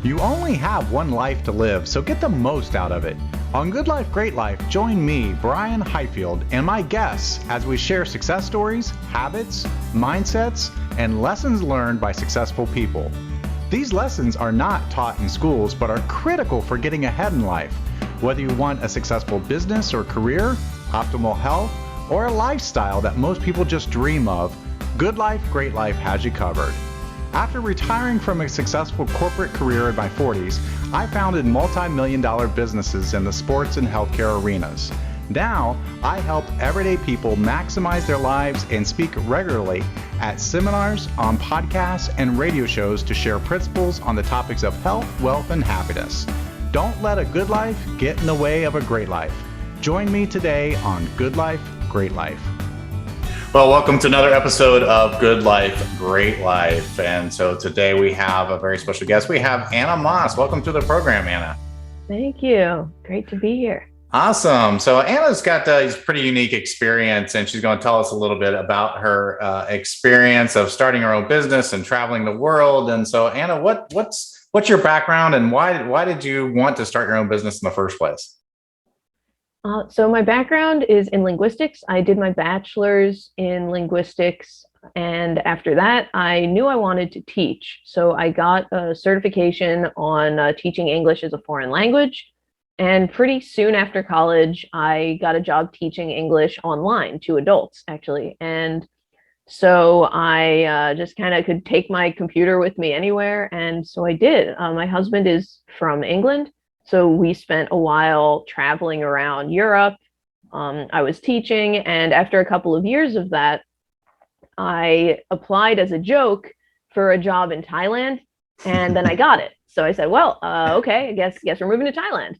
You only have one life to live, so get the most out of it. On Good Life, Great Life, join me, Brian Highfield, and my guests as we share success stories, habits, mindsets, and lessons learned by successful people. These lessons are not taught in schools, but are critical for getting ahead in life. Whether you want a successful business or career, optimal health, or a lifestyle that most people just dream of, Good Life, Great Life has you covered. After retiring from a successful corporate career in my 40s, I founded multi-million-dollar businesses in the sports and healthcare arenas. Now, I help everyday people maximize their lives and speak regularly at seminars, on podcasts, and radio shows to share principles on the topics of health, wealth, and happiness. Don't let a good life get in the way of a great life. Join me today on Good Life, Great Life. Well, welcome to another episode of Good Life, Great Life. And so today we have a very special guest. We have Anna Moss. Welcome to the program, Anna. Thank you. Great to be here. Awesome. So Anna's got this pretty unique experience, and she's going to tell us a little bit about her experience of starting her own business and traveling the world. And so, Anna, what's your background, and why did you want to start your own business in the first place? So my background is in linguistics. I did my bachelor's in linguistics, and after that, I knew I wanted to teach. So I got a certification on teaching English as a foreign language. And pretty soon after college, I got a job teaching English online to adults, actually. And so I just kind of could take my computer with me anywhere. And so I did. My husband is from England. So we spent a while traveling around Europe. I was teaching, and after a couple of years of that, I applied as a joke for a job in Thailand, and then I got it. So I said, well, okay, I guess we're moving to Thailand.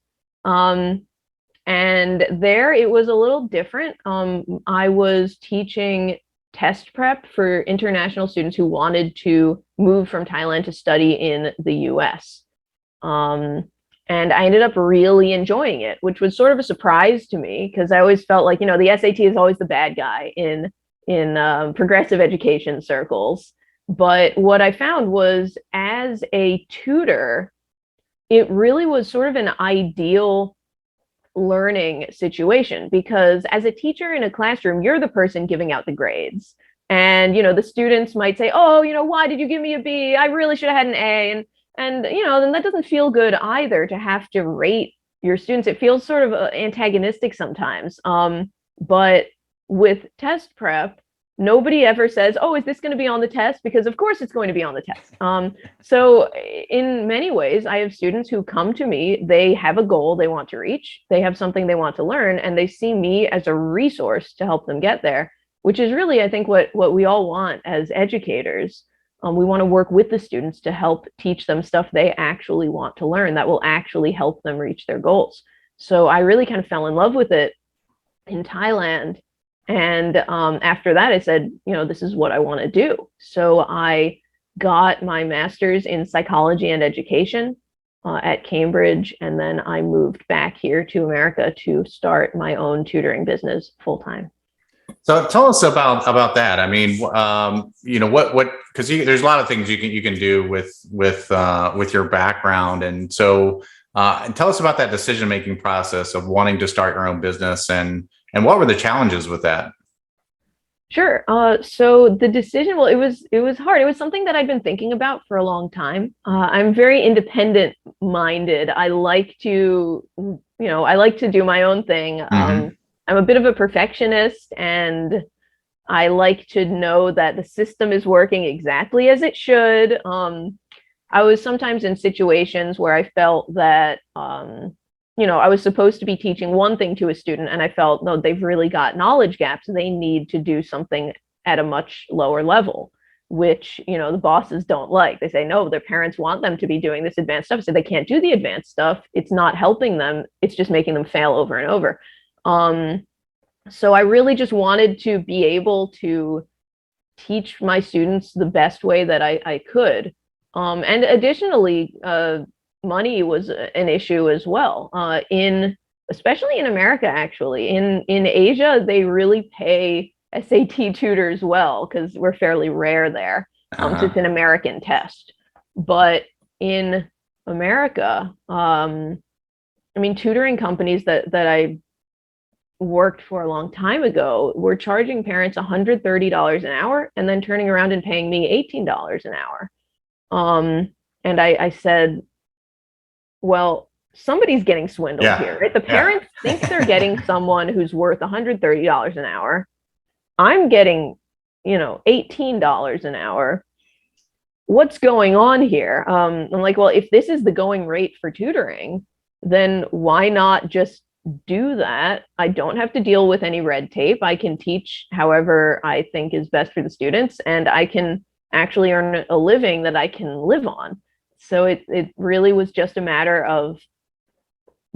And there it was a little different. I was teaching test prep for international students who wanted to move from Thailand to study in the US. And I ended up really enjoying it, which was sort of a surprise to me because I always felt like, the SAT is always the bad guy in progressive education circles. But what I found was, as a tutor, it really was sort of an ideal learning situation because as a teacher in a classroom, you're the person giving out the grades. And, the students might say, oh, why did you give me a B? I really should have had an A. And then that doesn't feel good either to have to rate your students. It feels sort of antagonistic sometimes. But with test prep, nobody ever says, oh, is this going to be on the test? Because of course it's going to be on the test. So in many ways, I have students who come to me, they have a goal they want to reach, they have something they want to learn, and they see me as a resource to help them get there, which is really, I think, what we all want as educators. We want to work with the students to help teach them stuff they actually want to learn that will actually help them reach their goals. So I really kind of fell in love with it in Thailand. And after that, I said, this is what I want to do. So I got my master's in psychology and education at Cambridge. And then I moved back here to America to start my own tutoring business full time. So tell us about that. I mean, what because there's a lot of things you can do with your background, and so tell us about that decision-making process of wanting to start your own business, and what were the challenges with that? Sure. So the decision, well, it was hard. It was something that I'd been thinking about for a long time. I'm very independent-minded. I like to do my own thing. Mm-hmm. I'm a bit of a perfectionist, and I like to know that the system is working exactly as it should. I was sometimes in situations where I felt that, I was supposed to be teaching one thing to a student, and I felt, no, they've really got knowledge gaps. They need to do something at a much lower level, which, the bosses don't like. They say, no, their parents want them to be doing this advanced stuff. So they can't do the advanced stuff. It's not helping them. It's just making them fail over and over. So I really just wanted to be able to teach my students the best way that I could. And additionally, money was an issue as well. Especially in America, actually. In Asia, they really pay SAT tutors well because we're fairly rare there. So it's an American test. But in America, I mean, tutoring companies that I worked for a long time ago were charging parents $130 an hour and then turning around and paying me $18 an hour. And I said, well, somebody's getting swindled Yeah. here, right? The Yeah. parents think they're getting someone who's worth $130 an hour. I'm getting, $18 an hour. What's going on here? I'm like, well, if this is the going rate for tutoring, then why not just do that? I don't have to deal with any red tape. I can teach however I think is best for the students, and I can actually earn a living that I can live on. So it really was just a matter of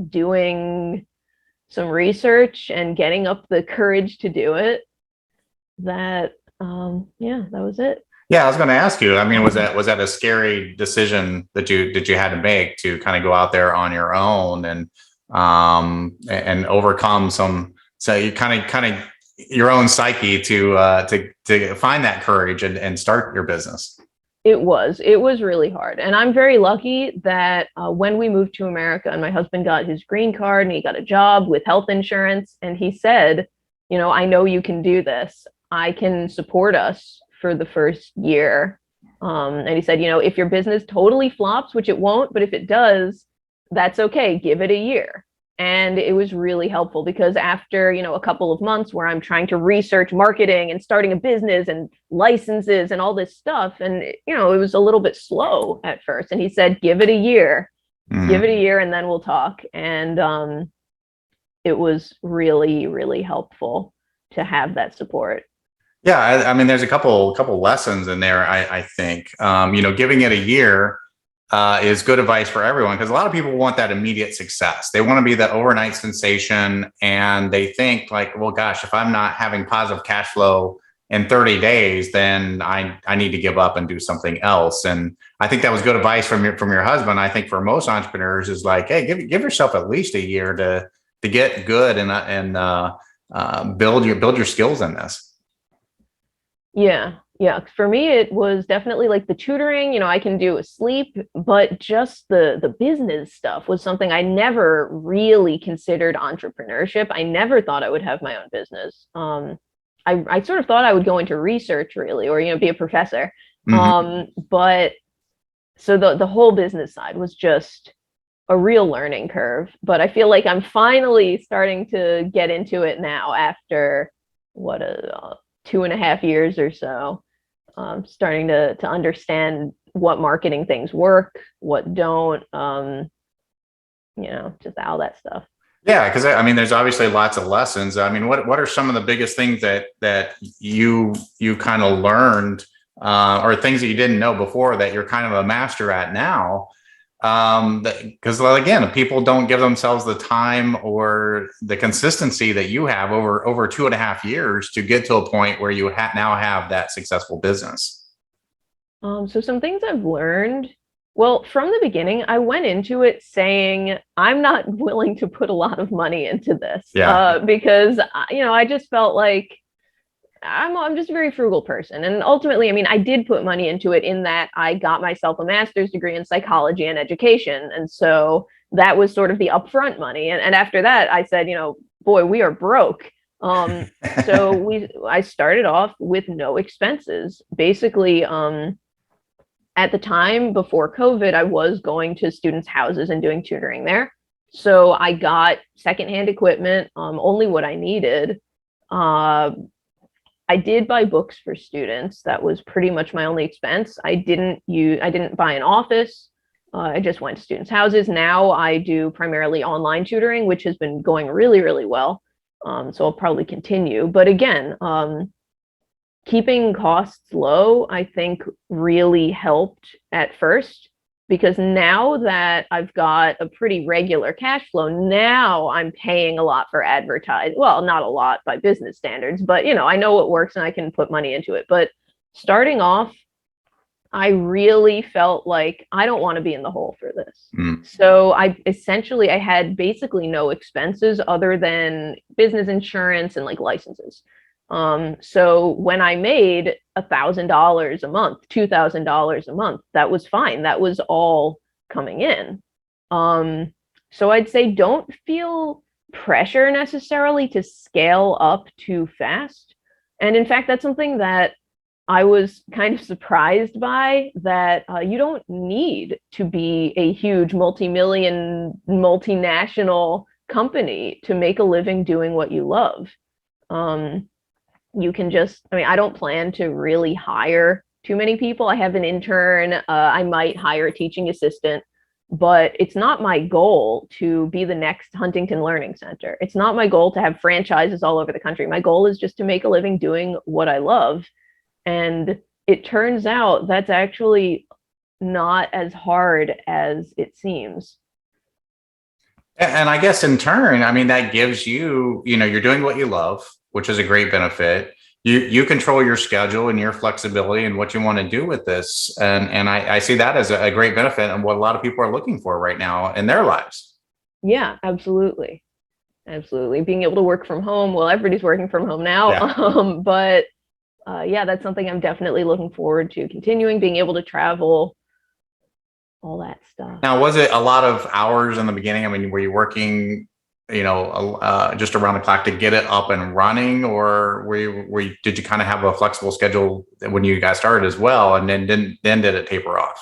doing some research and getting up the courage to do it. That that was it. Yeah, I was going to ask you. I mean, was that a scary decision that you had to make to kind of go out there on your own and overcome some, so you kind of your own psyche to find that courage and start your business? It was really hard. And I'm very lucky that when we moved to America and my husband got his green card and he got a job with health insurance, and he said, I know you can do this. I can support us for the first year. And he said, if your business totally flops, which it won't, but if it does, that's okay. Give it a year. And it was really helpful because after, a couple of months where I'm trying to research marketing and starting a business and licenses and all this stuff, and, it was a little bit slow at first. And he said, give it a year, give it a year, and then we'll talk. And it was really, really helpful to have that support. Yeah, I mean, there's a couple lessons in there. I think giving it a year is good advice for everyone, because a lot of people want that immediate success. They want to be that overnight sensation, and they think like, well, gosh, if I'm not having positive cash flow in 30 days, then I need to give up and do something else. And I think that was good advice from your husband. I think for most entrepreneurs is like, hey, give yourself at least a year to get good and build your skills in this. Yeah. For me, it was definitely like the tutoring, I can do asleep, but just the business stuff was something I never really considered entrepreneurship. I never thought I would have my own business. I sort of thought I would go into research really, or, be a professor. But so the whole business side was just a real learning curve, but I feel like I'm finally starting to get into it now after 2.5 years or so, starting to understand what marketing things work, what don't, just all that stuff. Yeah, because I mean, there's obviously lots of lessons. I mean, what are some of the biggest things that you kind of learned, or things that you didn't know before that you're kind of a master at now? Because again, people don't give themselves the time or the consistency that you have over 2.5 years to get to a point where you now have that successful business. So some things I've learned. Well, from the beginning, I went into it saying I'm not willing to put a lot of money into this. Because I just felt like I'm just a very frugal person. And ultimately, I mean, I did put money into it in that I got myself a master's degree in psychology and education. And so that was sort of the upfront money. And after that, I said, boy, we are broke. So I started off with no expenses. Basically, at the time before COVID, I was going to students' houses and doing tutoring there. So I got secondhand equipment, only what I needed. I did buy books for students. That was pretty much my only expense. I didn't buy an office. I just went to students' houses. Now I do primarily online tutoring, which has been going really, really well. So I'll probably continue. But again, keeping costs low, I think really helped at first, because now that I've got a pretty regular cash flow, now I'm paying a lot for advertising. Well, not a lot by business standards, but I know what works and I can put money into it. But starting off, I really felt like I don't want to be in the hole for this. So I had basically no expenses other than business insurance and like licenses. So when I made $1,000 a month, $2,000 a month, that was fine. That was all coming in. So I'd say don't feel pressure necessarily to scale up too fast. And in fact, that's something that I was kind of surprised by, that you don't need to be a huge multi-million, multinational company to make a living doing what you love. You can just, I mean, I don't plan to really hire too many people. I have an intern. I might hire a teaching assistant, but it's not my goal to be the next Huntington Learning Center. It's not my goal to have franchises all over the country. My goal is just to make a living doing what I love. And it turns out that's actually not as hard as it seems. And I guess in turn, I mean, that gives you, you're doing what you love, which is a great benefit. You control your schedule and your flexibility and what you want to do with this. And I see that as a great benefit and what a lot of people are looking for right now in their lives. Yeah, absolutely. Absolutely. Being able to work from home. Well, everybody's working from home now. Yeah. But yeah, that's something I'm definitely looking forward to continuing, being able to travel, all that stuff. Now, was it a lot of hours in the beginning? I mean, were you working, just around the clock to get it up and running, or did you kind of have a flexible schedule when you guys started as well? And then did it taper off?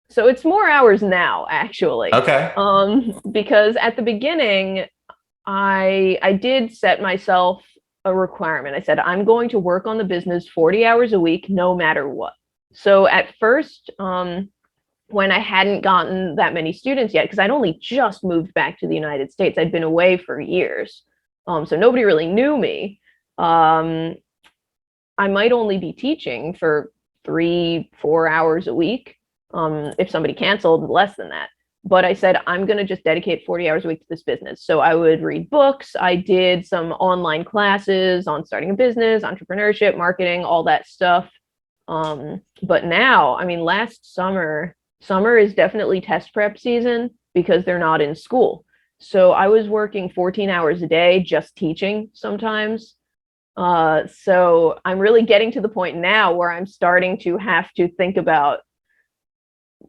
So it's more hours now, actually. Okay. Because at the beginning, I did set myself a requirement. I said, I'm going to work on the business 40 hours a week, no matter what. So at first, when I hadn't gotten that many students yet, because I'd only just moved back to the United States, I'd been away for years. So nobody really knew me. I might only be teaching for 3-4 hours a week. If somebody canceled, less than that. But I said, I'm going to just dedicate 40 hours a week to this business. So I would read books. I did some online classes on starting a business, entrepreneurship, marketing, all that stuff. But now, I mean, last summer is definitely test prep season because they're not in school. So I was working 14 hours a day, just teaching sometimes. So I'm really getting to the point now where I'm starting to have to think about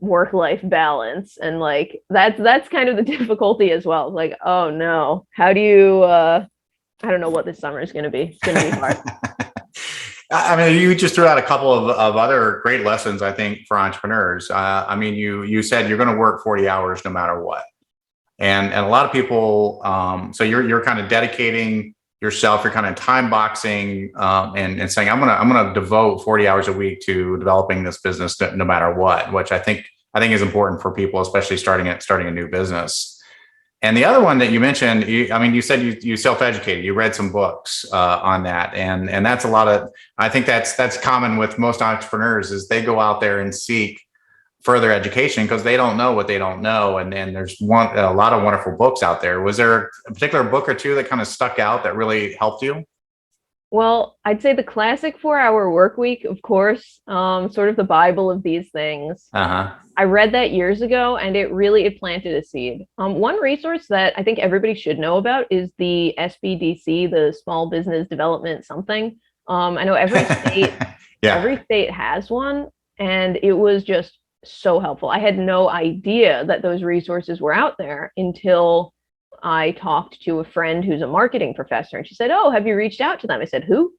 work-life balance, and like that's kind of the difficulty as well. Like, oh no, how do you I don't know what this summer is going to be. It's going to be hard. I mean, you just threw out a couple of other great lessons, I think, for entrepreneurs. I mean, you said you're going to work 40 hours no matter what, and a lot of people. So you're kind of dedicating yourself. You're kind of time boxing and saying, I'm gonna devote 40 hours a week to developing this business no matter what, which I think is important for people, especially starting a new business. And the other one that you mentioned, you said you self-educated, you read some books on that. And that's a lot of, I think that's common with most entrepreneurs, is they go out there and seek further education because they don't know what they don't know. And then there's a lot of wonderful books out there. Was there a particular book or two that kind of stuck out that really helped you? Well, I'd say the classic 4-Hour Workweek, of course, sort of the Bible of these things. Uh-huh. I read that years ago, and it planted a seed. One resource that I think everybody should know about is the SBDC, the Small Business Development something. I know every state, every state has one, and it was just so helpful. I had no idea that those resources were out there until I talked to a friend who's a marketing professor, and she said, "Oh, have you reached out to them?" I said, "Who?"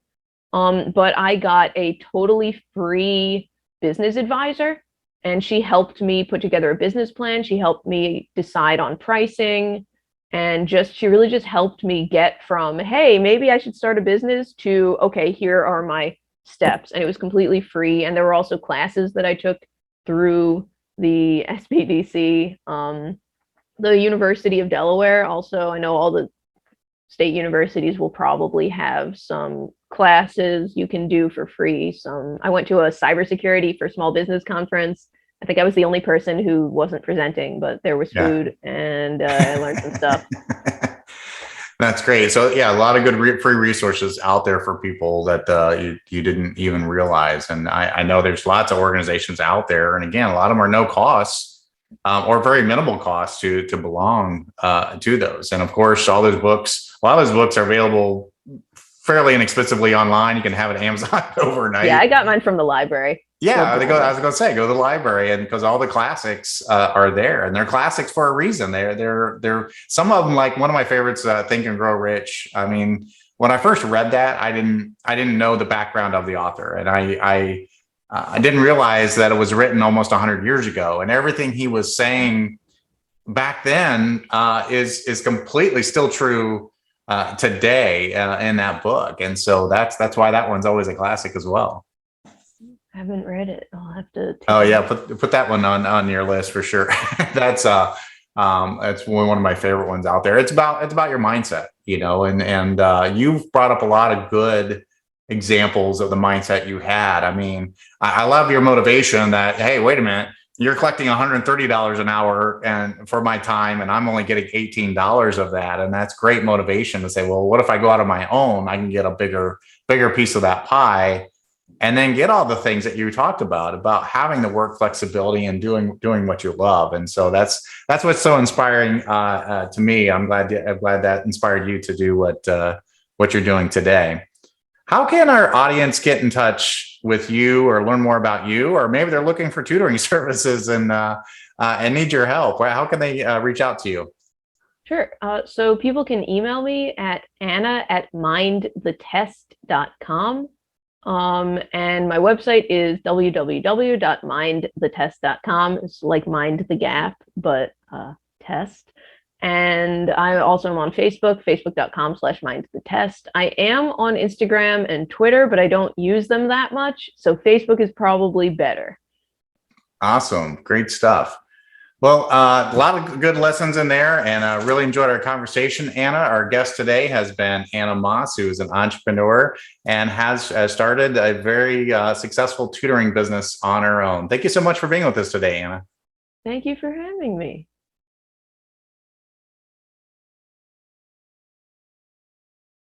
But I got a totally free business advisor, and she helped me put together a business plan. She helped me decide on pricing, and she really just helped me get from, hey, maybe I should start a business, to, okay, here are my steps. And it was completely free. And there were also classes that I took through the SBDC. The University of Delaware also, I know all the state universities will probably have some classes you can do for free. I went to a cybersecurity for small business conference. I think I was the only person who wasn't presenting, but there was food, and I learned some stuff. That's great. So yeah, a lot of good free resources out there for people that you didn't even realize. And I know there's lots of organizations out there, and again, a lot of them are no costs. Or very minimal cost to belong to those. And of course, a lot of those books are available fairly inexpensively online. You can have it at Amazon overnight. Yeah, I got mine from the library. Yeah, I was going to say, go to the library, and because all the classics are there, and they're classics for a reason. They're some of them, like one of my favorites, Think and Grow Rich. I mean, when I first read that, I didn't know the background of the author, and I didn't realize that it was written almost 100 years ago, and everything he was saying back then is completely still true today in that book, and so that's why that one's always a classic as well. I haven't read it. I'll have to. Oh yeah, put that one on your list for sure. That's one of my favorite ones out there. It's about your mindset, you know, and you've brought up a lot of good examples of the mindset you had. I mean, I love your motivation that, hey, wait a minute, you're collecting $130 an hour and for my time, and I'm only getting $18 of that, and that's great motivation to say, well, what if I go out on my own? I can get a bigger piece of that pie. And then get all the things that you talked about having the work flexibility and doing what you love. And so that's what's so inspiring to me. I'm glad that inspired you to do what you're doing today. How can our audience get in touch with you or learn more about you, or maybe they're looking for tutoring services and need your help? How can they reach out to you? Sure. So people can email me at anna@mindthetest.com. And my website is www.mindthetest.com. It's like mind the gap, but test. And I also am on Facebook, facebook.com/mindthetest. I am on Instagram and Twitter, but I don't use them that much. So Facebook is probably better. Awesome. Great stuff. Well, a lot of good lessons in there, and I really enjoyed our conversation. Anna, our guest today has been Anna Moss, who is an entrepreneur and has started a very successful tutoring business on her own. Thank you so much for being with us today, Anna. Thank you for having me.